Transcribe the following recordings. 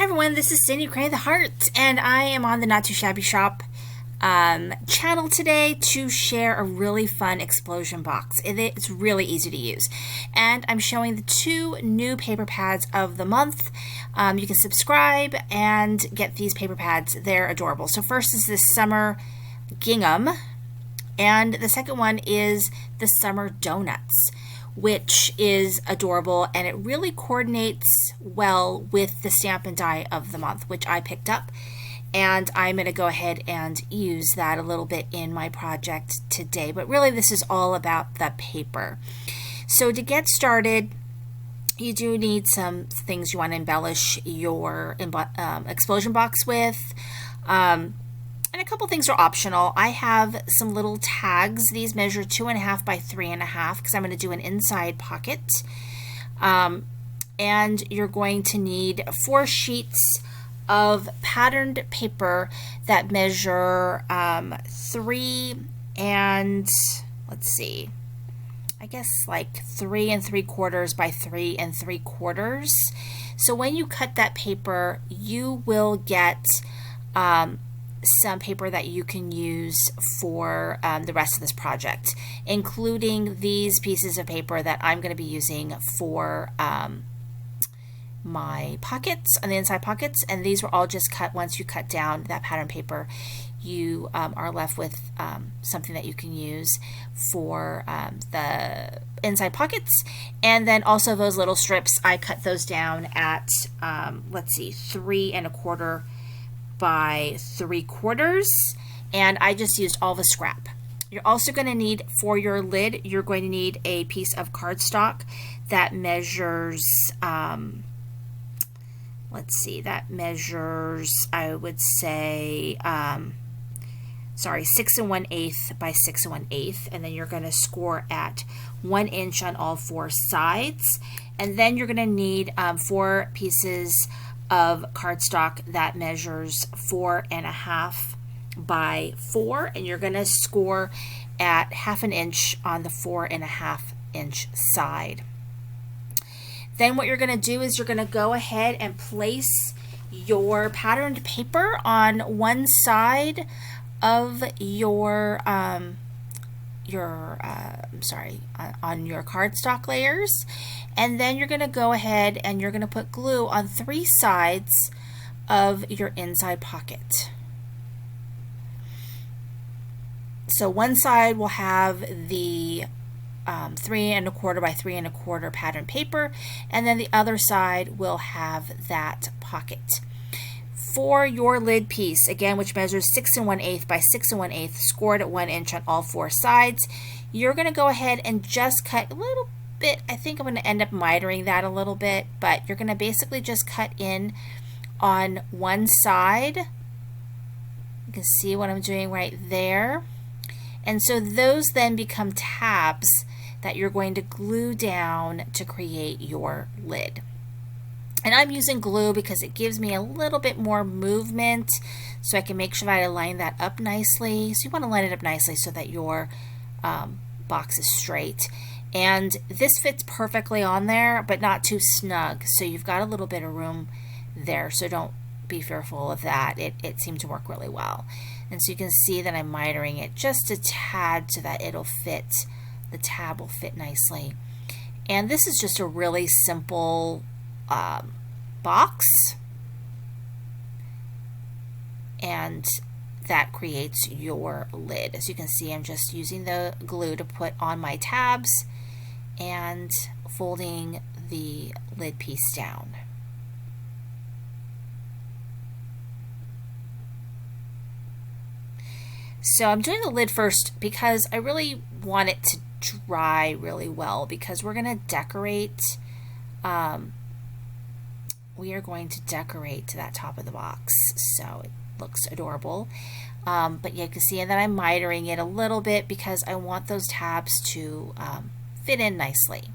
Hi everyone, this is Cindy Cray the Heart, and I am on the Not Too Shabby Shop channel today to share a really fun explosion box. It's really easy to use, and I'm showing the 2 new paper pads of the month. You can subscribe and get these paper pads. They're adorable. So first is this summer gingham, and the second one is the summer donuts, which is adorable, and it really coordinates well with the stamp and die of the month, which I picked up, and I'm going to go ahead and use that a little bit in my project today. But really this is all about the paper. So to get started, you do need some things you want to embellish your explosion box with. And a couple things are optional. I have some little tags. These measure 2.5 by 3.5 because I'm going to do an inside pocket. And you're going to need 4 sheets of patterned paper that measure 3 and, let's see, I guess like 3 3/4 by 3 3/4. So when you cut that paper, you will get some paper that you can use for the rest of this project, including these pieces of paper that I'm going to be using for my pockets, on the inside pockets. And these were all just cut. Once you cut down that pattern paper, you are left with something that you can use for the inside pockets. And then also those little strips, I cut those down at let's see, 3 1/4 by 3/4, and I just used all the scrap. You're also going to need, for your lid, you're going to need a piece of cardstock that measures let's see, that measures, I would say, sorry, 6 1/8 by 6 1/8, and then you're going to score at 1 inch on all 4 sides. And then you're going to need 4 pieces of cardstock that measures 4.5 by 4, and you're going to score at 1/2 inch on the 4.5 inch side. Then what you're going to do is you're going to go ahead and place your patterned paper on one side of your on your cardstock layers, and then you're going to go ahead and you're going to put glue on 3 sides of your inside pocket. So one side will have the 3 1/4 by 3 1/4 pattern paper, and then the other side will have that pocket. For your lid piece, again, which measures 6 1/8 by 6 1/8, scored at 1 inch on all 4 sides, you're going to go ahead and just cut a little bit. I think I'm going to end up mitering that a little bit, but you're going to basically just cut in on one side. You can see what I'm doing right there. And so those then become tabs that you're going to glue down to create your lid. And I'm using glue because it gives me a little bit more movement, so I can make sure that I line that up nicely. So you want to line it up nicely so that your box is straight. And this fits perfectly on there, but not too snug. So you've got a little bit of room there, so don't be fearful of that. It seemed to work really well. And so you can see that I'm mitering it just a tad so that it'll fit, the tab will fit nicely. And this is just a really simple box, and that creates your lid. As you can see, I'm just using the glue to put on my tabs and folding the lid piece down. So I'm doing the lid first because I really want it to dry really well, because we're going to decorate that top of the box, so it looks adorable. But you can see that I'm mitering it a little bit because I want those tabs to fit in nicely.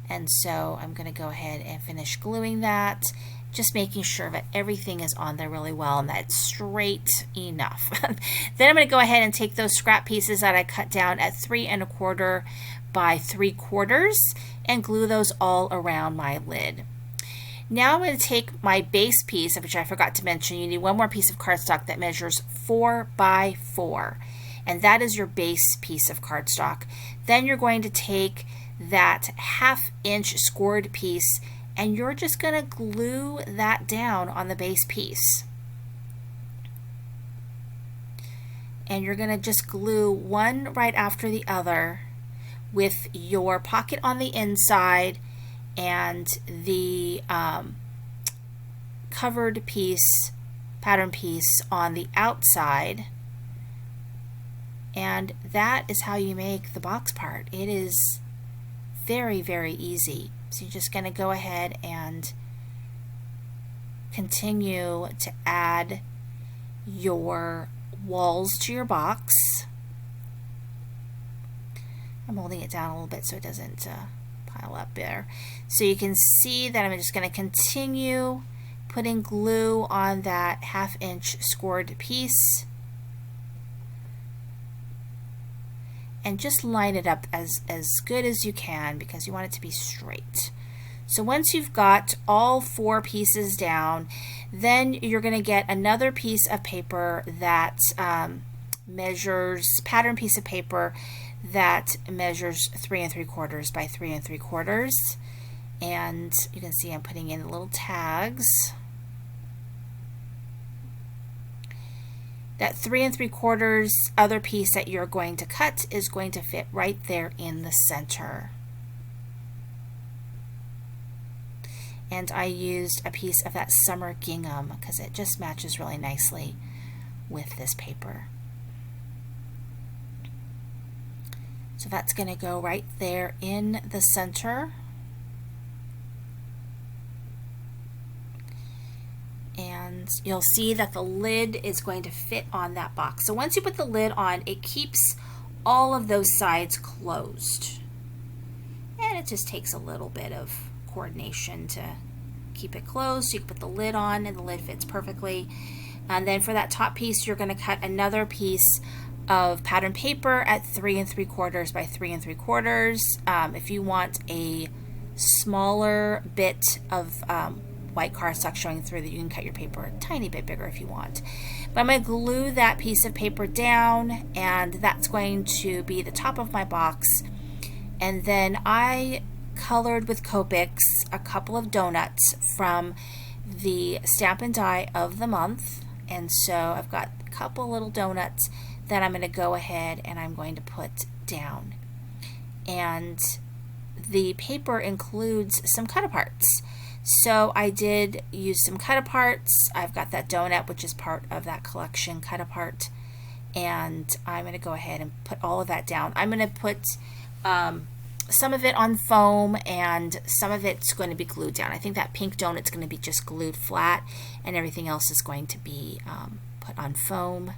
And so I'm going to go ahead and finish gluing that, just making sure that everything is on there really well and that it's straight enough. Then I'm going to go ahead and take those scrap pieces that I cut down at 3 1/4 by 3/4 and glue those all around my lid. Now I'm going to take my base piece, which I forgot to mention. You need one more piece of cardstock that measures 4 by 4, and that is your base piece of cardstock. Then you're going to take that 1/2 inch scored piece and you're just going to glue that down on the base piece. And you're going to just glue one right after the other with your pocket on the inside and the covered piece, pattern piece on the outside. And that is how you make the box part. It is very, very easy. So you're just going to go ahead and continue to add your walls to your box. I'm holding it down a little bit so it doesn't pile up there. So you can see that I'm just going to continue putting glue on that 1/2 inch scored piece. And just line it up as good as you can because you want it to be straight. So once you've got all 4 pieces down, then you're going to get another piece of paper that measures, pattern piece of paper that measures 3 3/4 by 3 3/4. And you can see I'm putting in the little tags. That 3 3/4 other piece that you're going to cut is going to fit right there in the center. And I used a piece of that summer gingham because it just matches really nicely with this paper. So that's going to go right there in the center. And you'll see that the lid is going to fit on that box. So once you put the lid on, it keeps all of those sides closed. And it just takes a little bit of coordination to keep it closed. You can put the lid on and the lid fits perfectly. And then for that top piece, you're going to cut another piece of pattern paper at 3 3/4 by 3 3/4. If you want a smaller bit of white cardstock showing through, that you can cut your paper a tiny bit bigger if you want. But I'm going to glue that piece of paper down, and that's going to be the top of my box. And then I colored with Copics a couple of donuts from the Stamp and Die of the month. And so I've got a couple little donuts that I'm going to go ahead and I'm going to put down. And the paper includes some cut-aparts. So I did use some cut-aparts. I've got that donut, which is part of that collection cut-apart. And I'm going to go ahead and put all of that down. I'm going to put some of it on foam and some of it's going to be glued down. I think that pink donut's going to be just glued flat and everything else is going to be put on foam.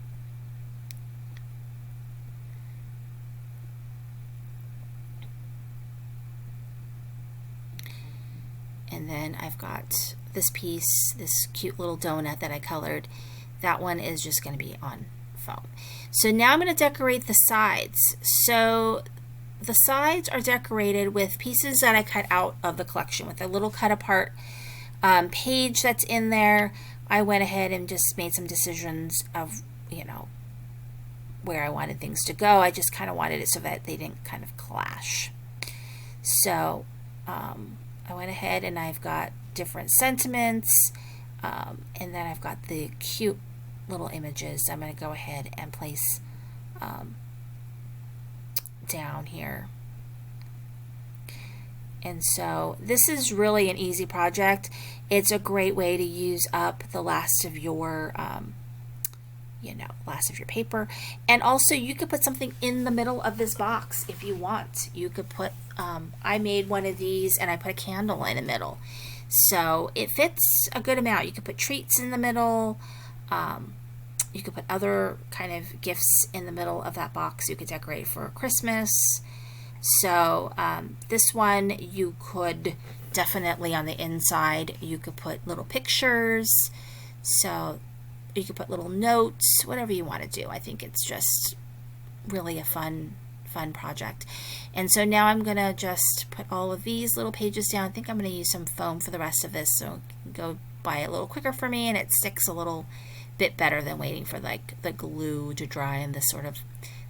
And then I've got this piece, this cute little donut that I colored. That one is just going to be on foam. So now I'm going to decorate the sides. So the sides are decorated with pieces that I cut out of the collection with a little cut apart page that's in there. I went ahead and just made some decisions of, you know, where I wanted things to go. I just kind of wanted it so that they didn't kind of clash. So I went ahead and I've got different sentiments, and then I've got the cute little images I'm going to go ahead and place down here. And so this is really an easy project. It's a great way to use up the last of your last of your paper. And also you could put something in the middle of this box if you want. You could put I made one of these and I put a candle in the middle, so it fits a good amount. You could put treats in the middle. You could put other kind of gifts in the middle of that box. You could decorate for Christmas. So this one you could definitely, on the inside, you could put little pictures. So you could put little notes, whatever you want to do. I think it's just really a fun fun project. And so now I'm going to just put all of these little pages down. I think I'm going to use some foam for the rest of this, so it can go by a little quicker for me, and it sticks a little bit better than waiting for like the glue to dry in this sort of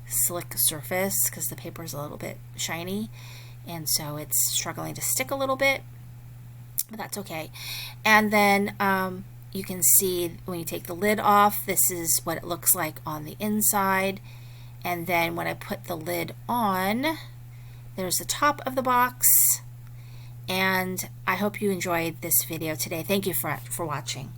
slick surface, because the paper is a little bit shiny and so it's struggling to stick a little bit, but that's okay. And then you can see when you take the lid off, this is what it looks like on the inside. And then when I put the lid on, there's the top of the box. And I hope you enjoyed this video today. Thank you for watching.